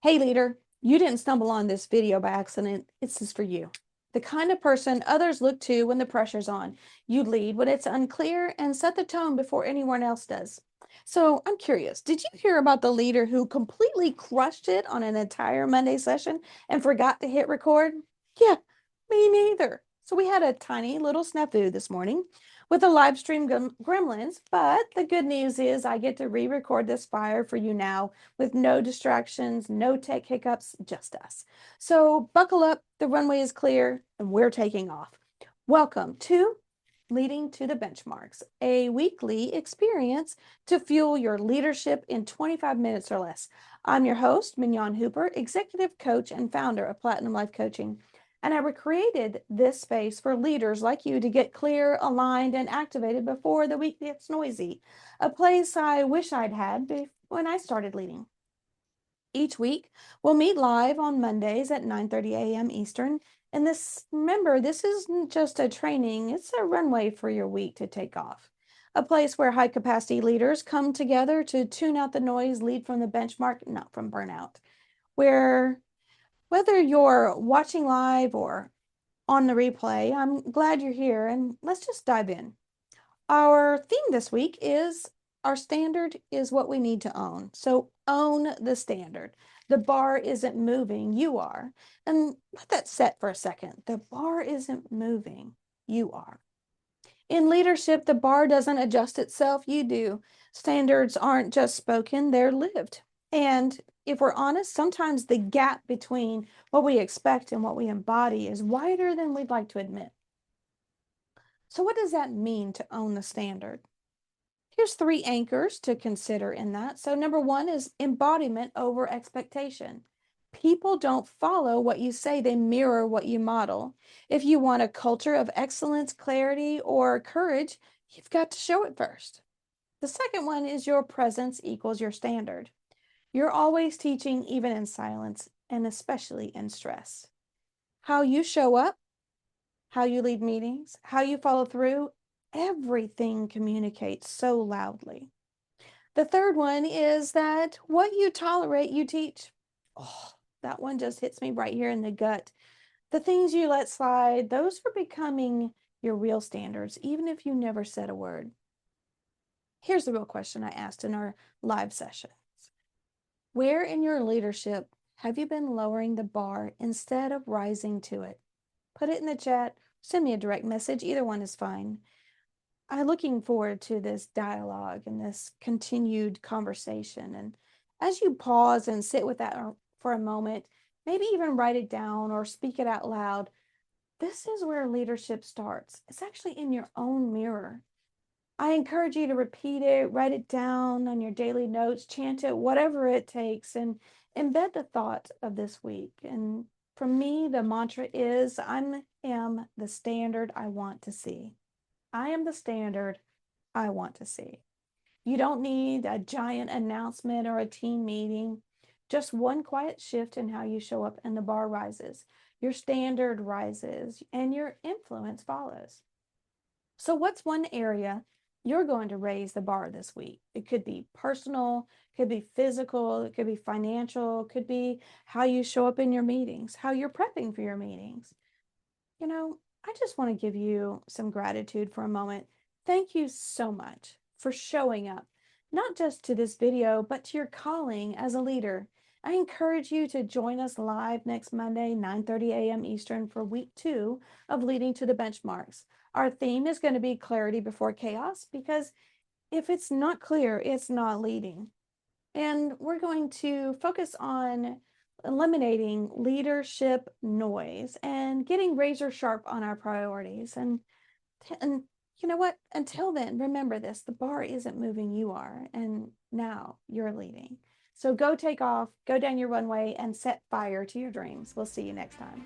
Hey leader, you didn't stumble on this video by accident. This is for you. The kind of person others look to when the pressure's on. You lead when it's unclear and set the tone before anyone else does. So I'm curious, did you hear about the leader who completely crushed it on an entire Monday session and forgot to hit record? Yeah, me neither. So we had a tiny little snafu this morning with a live stream gremlins, but the good news is I get to re-record this fire for you now with no distractions, no tech hiccups, just us. So buckle up, the runway is clear, and we're taking off. Welcome to Leading to the Benchmarks, a weekly experience to fuel your leadership in 25 minutes or less. I'm your host, Mignon Hooper, executive coach and founder of Platinum Life Coaching. And I created this space for leaders like you to get clear, aligned, and activated before the week gets noisy. A place I wish I'd had when I started leading. Each week, we'll meet live on Mondays at 9:30 a.m. Eastern. And remember, this isn't just a training, it's a runway for your week to take off. A place where high capacity leaders come together to tune out the noise, lead from the benchmark, not from burnout. Where whether you're watching live or on the replay, I'm glad you're here, and let's just dive in. Our theme this week is our standard is what we need to own. So own the standard. The bar isn't moving, you are. And let that set for a second. The bar isn't moving, you are. In leadership, the bar doesn't adjust itself, you do. Standards aren't just spoken, they're lived. And if we're honest, sometimes the gap between what we expect and what we embody is wider than we'd like to admit. So, what does that mean to own the standard? Here's three anchors to consider in that. So, number one is embodiment over expectation. People don't follow what you say, they mirror what you model. If you want a culture of excellence, clarity, or courage, you've got to show it first. The second one is your presence equals your standard. You're always teaching, even in silence, and especially in stress. How you show up, how you lead meetings, how you follow through, everything communicates so loudly. The third one is that what you tolerate, you teach. Oh, that one just hits me right here in the gut. The things you let slide, those are becoming your real standards, even if you never said a word. Here's the real question I asked in our live sessions. Where in your leadership have you been lowering the bar instead of rising to it? Put it in the chat, send me a direct message. Either one is fine. I'm looking forward to this dialogue and this continued conversation. And as you pause and sit with that for a moment, maybe even write it down or speak it out loud. This is where leadership starts. It's actually in your own mirror. I encourage you to repeat it, write it down on your daily notes, chant it, whatever it takes, and embed the thought of this week. And for me, the mantra is I am the standard I want to see. I am the standard I want to see. You don't need a giant announcement or a team meeting. Just one quiet shift in how you show up, and the bar rises. Your standard rises, and your influence follows. So, what's one area you're going to raise the bar this week? It could be personal, could be physical, it could be financial, it could be how you show up in your meetings, how you're prepping for your meetings. I just want to give you some gratitude for a moment. Thank you so much for showing up, not just to this video, but to your calling as a leader. I encourage you to join us live next Monday, 9:30 a.m. Eastern for week 2 of Leading to the Benchmarks. Our theme is going to be clarity before chaos, because if it's not clear, it's not leading. And we're going to focus on eliminating leadership noise and getting razor sharp on our priorities. And you know what? Until then, remember this, the bar isn't moving, you are. And now you're leading. So go take off, go down your runway, and set fire to your dreams. We'll see you next time.